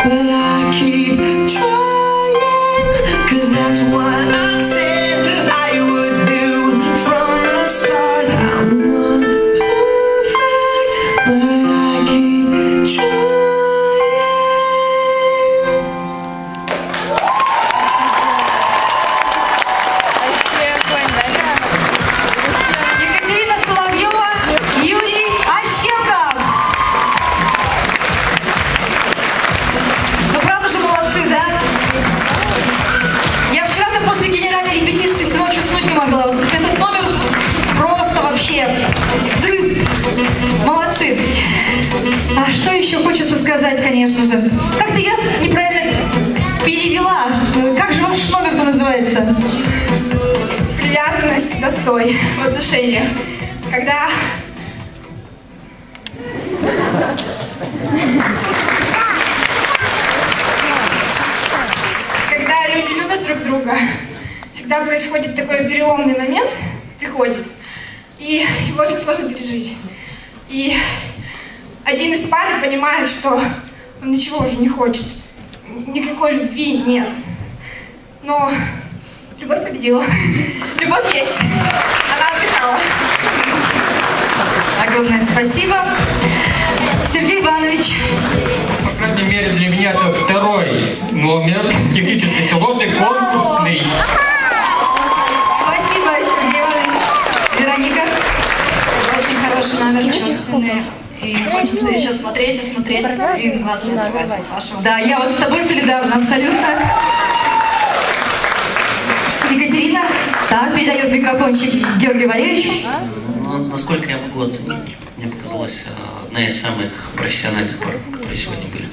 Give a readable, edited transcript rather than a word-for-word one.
but I keep trying, 'cause that's what I said I would do from the start. I'm not perfect, but I keep trying. Екатерина Соловьева, Юрий Ощенков. Ну правда же молодцы, да? Я вчера-то после генеральной репетиции всю ночь уснуть не могла. Вот этот номер просто вообще взрыв. Молодцы. А что еще хочется сказать, конечно же? Как-то я неправильно перевела. Как же ваш номер-то называется? Привязанность, застой в отношениях. Когда люди любят друг друга, всегда происходит такой переломный момент, приходит, и его очень сложно пережить. И один из пары понимает, что он ничего уже не хочет, никакой любви нет. Но любовь победила. Любовь есть. Она отдыхала. Огромное спасибо. Сергей Иванович. По крайней мере, для меня это второй номер, технически сложный, конкурсный. Спасибо, Сергей Иванович. Вероника. Очень хороший номер, чувственный. И хочется еще смотреть и смотреть, и глаз не отрывать от вашего. Да, я вот с тобой солидарна, абсолютно. Екатерина, так, передает микрофончик Георгию Валерьевичу. Насколько я могу оценить, мне показалась одна из самых профессиональных пар, которые сегодня были.